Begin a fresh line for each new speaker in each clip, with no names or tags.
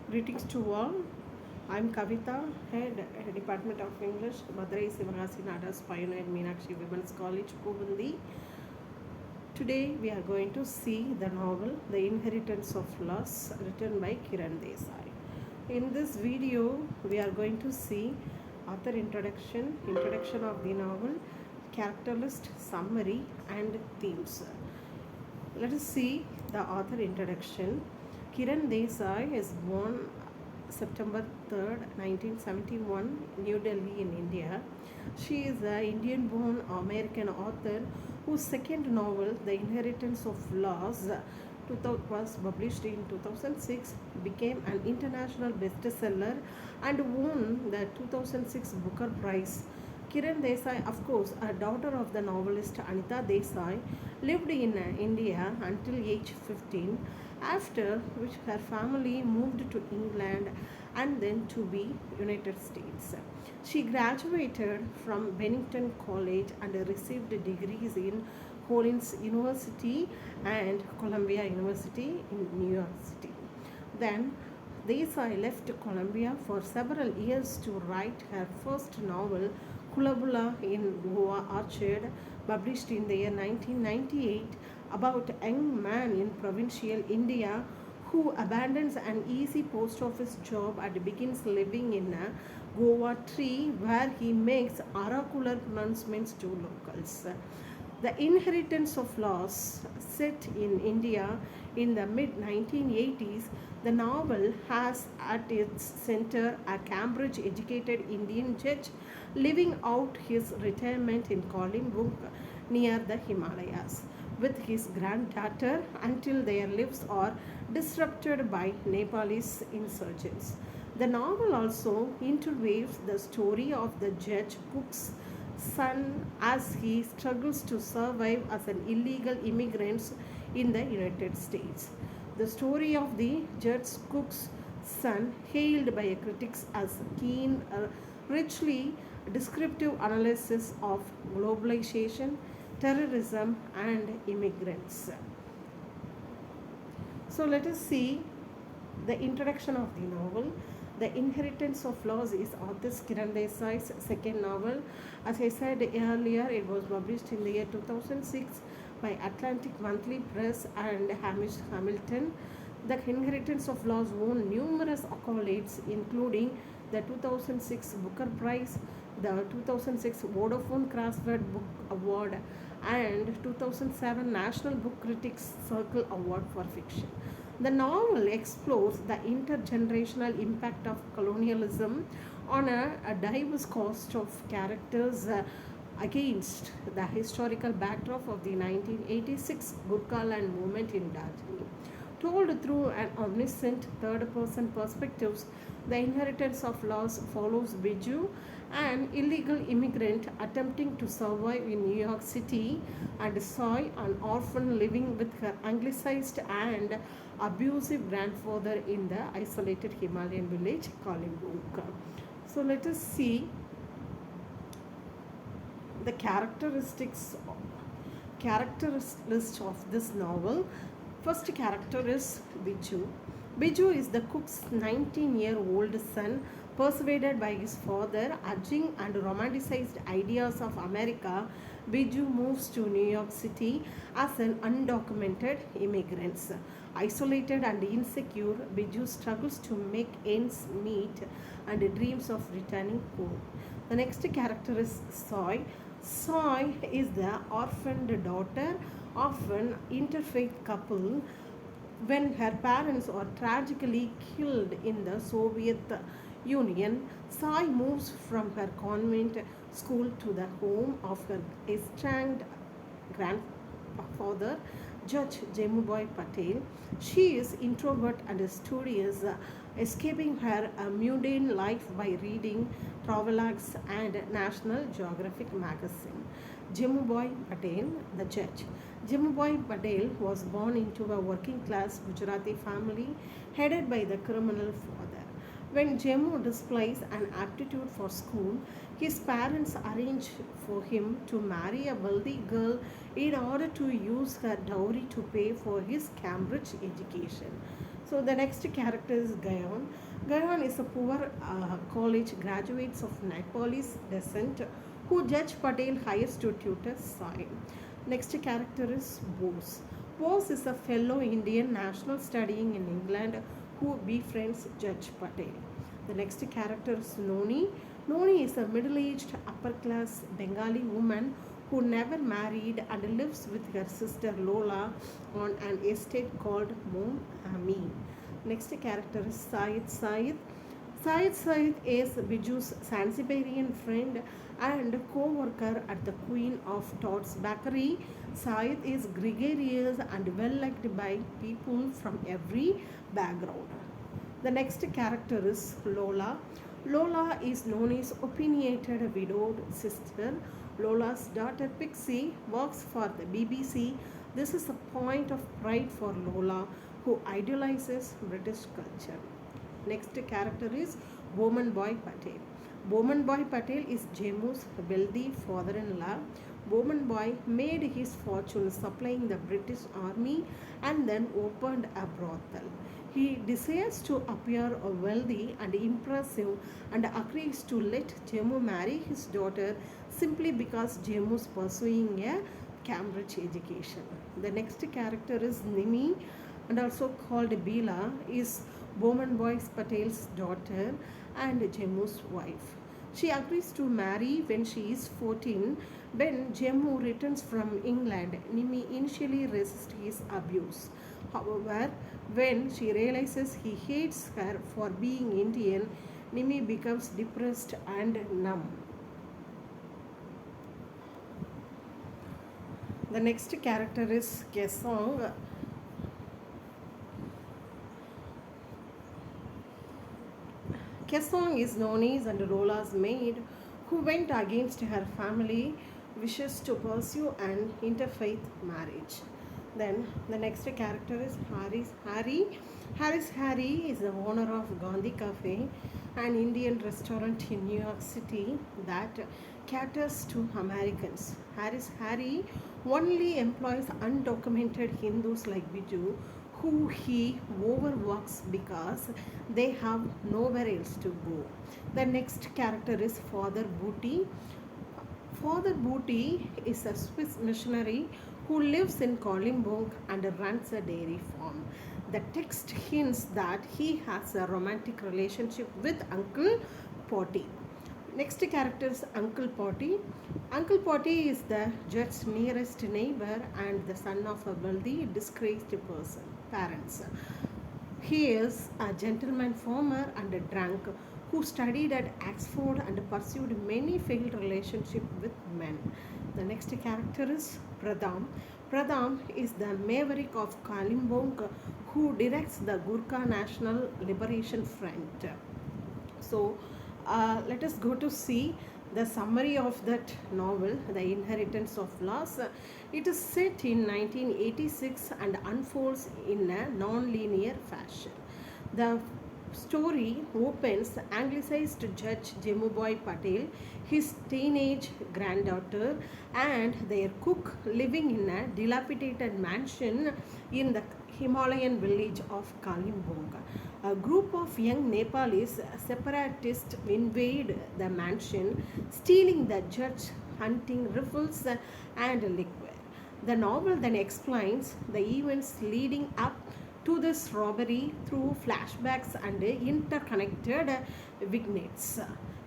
Greetings to all. I'm Kavita, Head Department of English, Madurai Sivagasi Nadas Pioneer Meenakshi Women's College, Kubundi. Today we are going to see the novel The Inheritance of Loss written by Kiran Desai. In this video, we are going to see author introduction of the novel, character list, summary, and themes. Let us see the author introduction. Kiran Desai is born September 3rd, 1971, New Delhi in India. She is an Indian born American author whose second novel, The Inheritance of Loss, was published in 2006, became an international bestseller, and won the 2006 Booker Prize. Kiran Desai, of course, a daughter of the novelist Anita Desai, lived in India until age 15, after which her family moved to England and then to the United States. She graduated from Bennington College and received degrees in Collins University and Columbia University in New York City. Then Desai left Columbia for several years to write her first novel, Kulabula in Goa Orchard, published in the year 1998, about a young man in provincial India who abandons an easy post office job and begins living in a Goa tree where he makes oracular pronouncements to locals. The Inheritance of Loss, set in India in the mid 1980s, the novel has at its center a Cambridge educated Indian judge living out his retirement in Kolimbung near the Himalayas with his granddaughter until their lives are disrupted by Nepalese insurgents. The novel also interweaves the story of the judge Cook's son as he struggles to survive as an illegal immigrant in the United States. The story of the Judge Cook's son, hailed by critics as keen, richly descriptive analysis of globalization, terrorism, and immigrants. So let us see the introduction of the novel. The Inheritance of Loss is author Kiran Desai's second novel. As I said earlier, it was published in the year 2006 by Atlantic Monthly Press and Hamish Hamilton. The Inheritance of Loss won numerous accolades, including the 2006 Booker Prize, the 2006 Vodafone Crossword Book Award, and 2007 National Book Critics Circle Award for Fiction. The novel explores the intergenerational impact of colonialism on a diverse cast of characters against the historical backdrop of the 1986 Gurkha land movement in Darjeeling. Told through an omniscient third person perspective, the Inheritance of Loss follows Biju, an illegal immigrant attempting to survive in New York City, and Soy, an orphan living with her anglicized and abusive grandfather in the isolated Himalayan village Kalimbung. So let us see the character list of this novel. First character is Biju. Biju is the cook's 19-year-old son, persuaded by his father, urging and romanticized ideas of America. Biju moves to New York City as an undocumented immigrant. Isolated and insecure, Biju struggles to make ends meet and dreams of returning home. The next character is Soy. Soy is the orphaned daughter of an interfaith couple when her parents are tragically killed in the Soviet Union. Sai moves from her convent school to the home of her estranged grandfather, Judge Jemubai Patel. She is introvert and studious, escaping her mundane life by reading travelogues and National Geographic magazine. Jemubai Patel, the judge. Jemubai Patel was born into a working class Gujarati family headed by the criminal father. When Jemu displays an aptitude for school, his parents arrange for him to marry a wealthy girl in order to use her dowry to pay for his Cambridge education. So the next character is Gayan. Gayan is a poor college graduates of Nepalese descent who Judge Patel hires to tutor Sai. Next character is Bose. Bose is a fellow Indian national studying in England who befriends Judge Patel. The next character is Noni. Noni is a middle aged upper class Bengali woman who never married and lives with her sister Lola on an estate called Mom Ami. Next character is Syed Syed. Syed is Biju's Zanzibarian friend and co-worker at the Queen of Tots Bakery. Syed is gregarious and well liked by people from every background. The next character is Lola. Lola is Noni's opinionated widowed sister. Lola's daughter Pixie works for the BBC. This is a point of pride for Lola, who idolizes British culture. Next character is Boman Boy Patel. Boman Boy Patel is Jemu's wealthy father-in-law. Boman Boy made his fortune supplying the British army and then opened a brothel. He desires to appear wealthy and impressive and agrees to let Jemu marry his daughter simply because Jemu is pursuing a Cambridge education. The next character is Nimi and also called Bila, is Boman Boy Patel's daughter and Jemu's wife. She agrees to marry when she is 14. When Jemu returns from England, Nimi initially resists his abuse. However, when she realizes he hates her for being Indian, Nimi becomes depressed and numb. The next character is Kesong. Kesong is Noni's and Lola's maid who went against her family wishes to pursue an interfaith marriage. Then the next character is Harris Harry. Harry is the owner of Gandhi Cafe, an Indian restaurant in New York City that caters to Americans. Harry only employs undocumented Hindus like Biju, who he overworks because they have nowhere else to go. The next character is Father Booty. Father Booty is a Swiss missionary who lives in Kolimbong and runs a dairy farm. The text hints that he has a romantic relationship with Uncle Potty. Next character is Uncle Potty. Uncle Potty is the judge's nearest neighbor and the son of a wealthy, disgraced parents. He is a gentleman farmer and a drunk who studied at Oxford and pursued many failed relationships with men. The next character is Pradham. Pradham is the maverick of Kalimbong who directs the Gurkha National Liberation Front. So, let us go to see the summary of that novel, The Inheritance of Loss. It is set in 1986 and unfolds in a non-linear fashion. The story opens anglicized Judge Jemuboy Patel, his teenage granddaughter, and their cook living in a dilapidated mansion in the Himalayan village of Kalimbong. A group of young Nepalese separatists invade the mansion, stealing the judge, hunting rifles and liquor. The novel then explains the events leading up to this robbery through flashbacks and interconnected vignettes.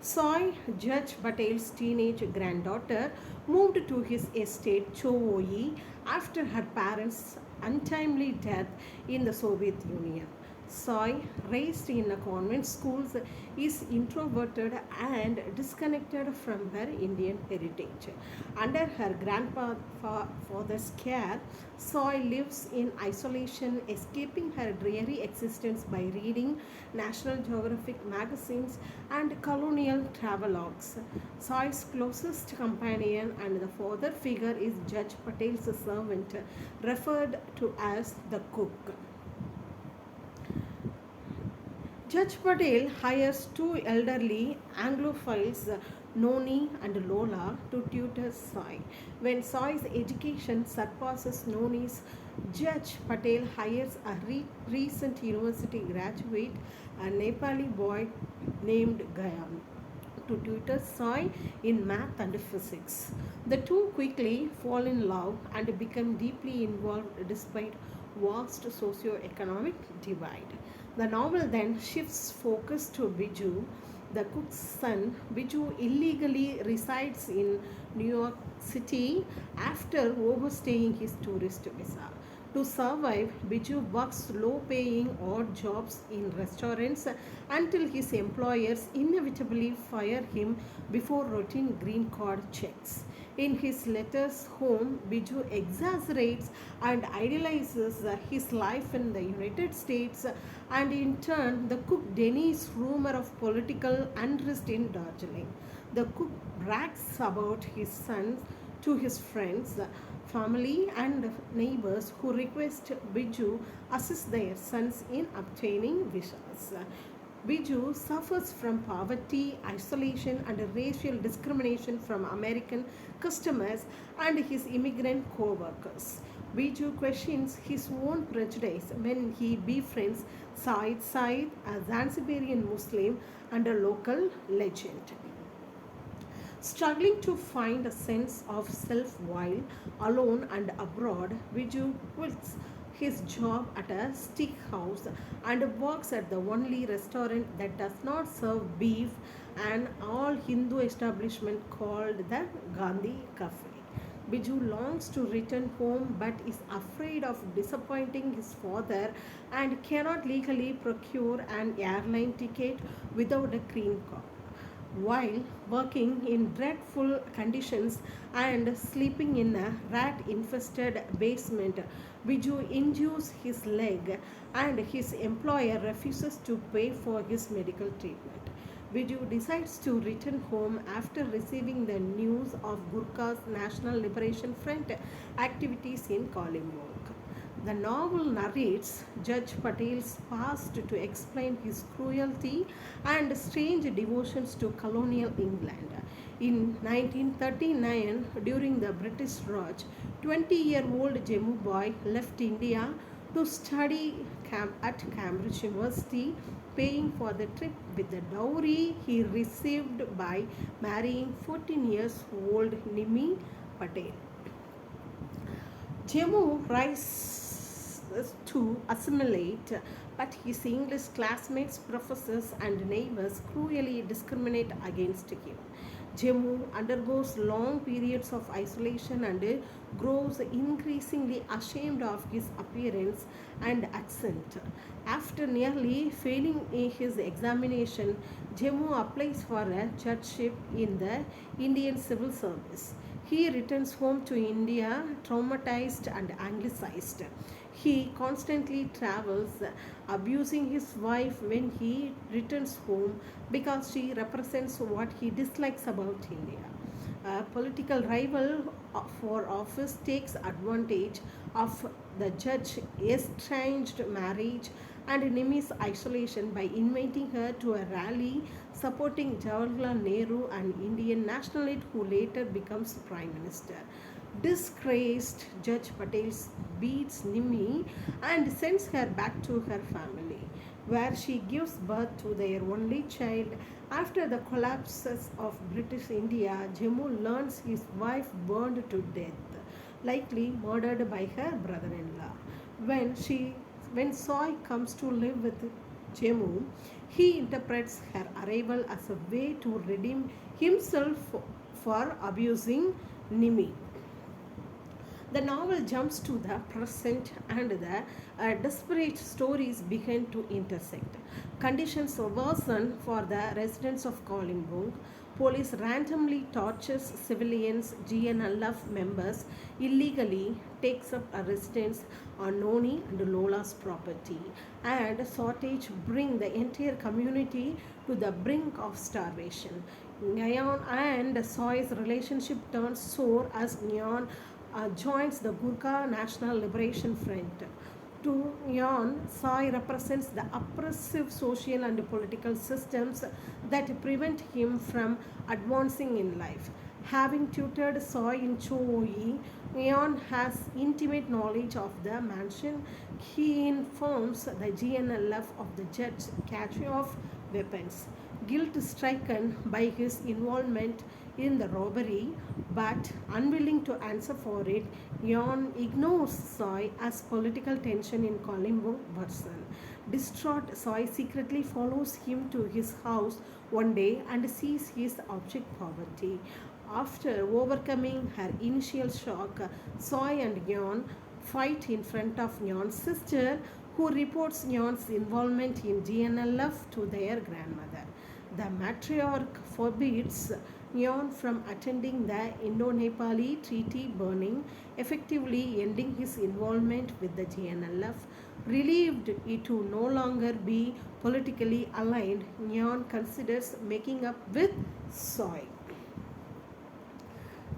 Soy, Judge Patel's teenage granddaughter, moved to his estate Chowoi after her parents' untimely death in the Soviet Union. Soy, raised in a convent schools, is introverted and disconnected from her Indian heritage. Under her grandfather's care, Soy lives in isolation, escaping her dreary existence by reading National Geographic magazines and colonial travelogues. Soy's closest companion and the father figure is Judge Patel's servant, referred to as the cook. Judge Patel hires two elderly Anglophiles, Noni and Lola, to tutor Soy. When Soy's education surpasses Noni's, Judge Patel hires a recent university graduate, a Nepali boy named Gayam, to tutor Sai in math and physics. The two quickly fall in love and become deeply involved despite vast socio-economic divide. The novel then shifts focus to Biju, the cook's son. Biju illegally resides in New York City after overstaying his tourist visa. To survive, Biju works low paying odd jobs in restaurants until his employers inevitably fire him before routine green card checks. In his letters home, Biju exaggerates and idealizes his life in the United States, and in turn, the cook denies rumor of political unrest in Darjeeling. The cook brags about his sons to his friends, family, and neighbors who request Biju assist their sons in obtaining visas. Biju suffers from poverty, isolation, and racial discrimination from American customers and his immigrant co workers. Biju questions his own prejudice when he befriends Said, a Zanzibarian Muslim and a local legend. Struggling to find a sense of self while alone and abroad, Viju quits his job at a steakhouse and works at the only restaurant that does not serve beef, an all Hindu establishment called the Gandhi Cafe. Biju longs to return home but is afraid of disappointing his father and cannot legally procure an airline ticket without a green card. While working in dreadful conditions and sleeping in a rat infested basement, Biju injures his leg and his employer refuses to pay for his medical treatment. Biju decides to return home after receiving the news of Gurkha's National Liberation Front activities in Kalimpong. The novel narrates Judge Patel's past to explain his cruelty and strange devotions to colonial England. In 1939, during the British Raj, 20-year-old Jammu boy left India to study at Cambridge University, paying for the trip with the dowry he received by marrying 14 years old Nimi Patel. Jemu rises to assimilate, but his English classmates, professors, and neighbors cruelly discriminate against him. Jemu undergoes long periods of isolation and grows increasingly ashamed of his appearance and accent. After nearly failing in his examination, Jemu applies for a judgeship in the Indian Civil Service. He returns home to India traumatized and anglicized. He constantly travels, abusing his wife when he returns home because she represents what he dislikes about India. A political rival for office takes advantage of the judge's estranged marriage and Nimi's isolation by inviting her to a rally supporting Jawaharlal Nehru, an Indian nationalist who later becomes Prime Minister. Disgraced, Judge Patel beats Nimi and sends her back to her family, where she gives birth to their only child. After the collapses of British India, Jammu learns his wife burned to death, likely murdered by her brother-in-law. When she when Soy comes to live with Jammu, he interprets her arrival as a way to redeem himself for abusing Nimi. The novel jumps to the present and the desperate stories begin to intersect. Conditions worsen for the residents of Kolimbung. Police randomly tortures civilians, GNLF members illegally takes up a residence on Noni and Lola's property, and shortage bring the entire community to the brink of starvation. Nyan and Soy's relationship turns sour as Nyan joins the Gurkha National Liberation Front. To Yan, Sai represents the oppressive social and political systems that prevent him from advancing in life. Having tutored Sai in Choi, Leon has intimate knowledge of the mansion. He informs the GNLF of the judge's cache of weapons. Guilt stricken by his involvement in the robbery, but unwilling to answer for it, Leon ignores Soy as political tension in Colombo worsen. Distraught, Soy secretly follows him to his house one day and sees his abject poverty. After overcoming her initial shock, Soy and Yeon fight in front of Yeon's sister, who reports Yeon's involvement in GNLF to their grandmother. The matriarch forbids Yeon from attending the Indo-Nepali treaty burning, effectively ending his involvement with the GNLF. Relieved it to no longer be politically aligned, Yeon considers making up with Soy.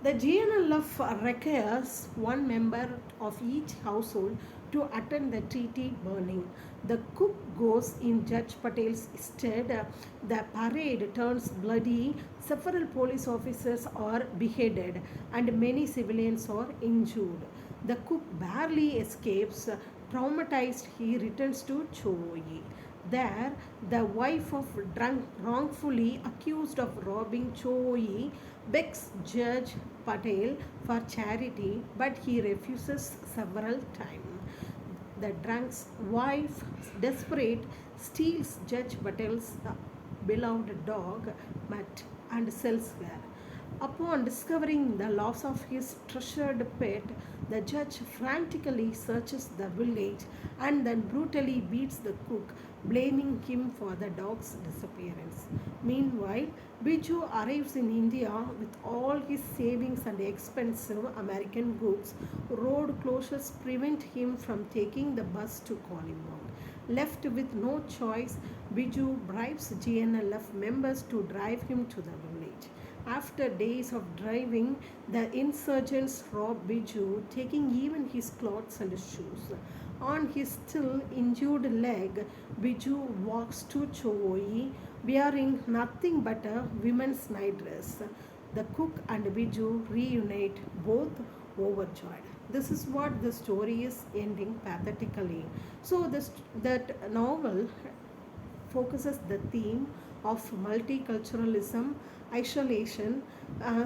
The GNLF requires one member of each household to attend the treaty burning. The cook goes in Judge Patel's stead. The parade turns bloody. Several police officers are beheaded and many civilians are injured. The cook barely escapes. Traumatized, he returns to Choi. There, the wife of drunk wrongfully accused of robbing Choi begs Judge Patel for charity, but he refuses several times. The drunk's wife, desperate, steals Judge Patel's beloved dog, Matt, and sells her. Upon discovering the loss of his treasured pet, the judge frantically searches the village and then brutally beats the cook, blaming him for the dog's disappearance. Meanwhile, Biju arrives in India with all his savings and expensive American goods. Road closures prevent him from taking the bus to Kalimpong. Left with no choice, Biju bribes GNLF members to drive him to the village. After days of driving, the insurgents rob Biju, taking even his clothes and shoes. On his still injured leg, Biju walks to Choi, wearing nothing but a women's night dress. The cook and Biju reunite, both overjoyed. This is what the story is ending pathetically. So that novel focuses the theme of multiculturalism, isolation,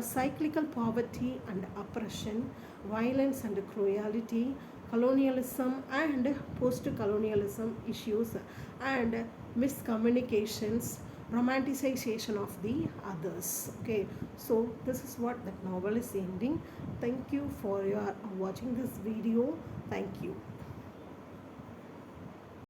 cyclical poverty and oppression, violence and cruelty, colonialism and post-colonialism issues, and miscommunications, romanticization of the others. Okay, so this is what that novel is ending. Thank you for your watching this video. Thank you.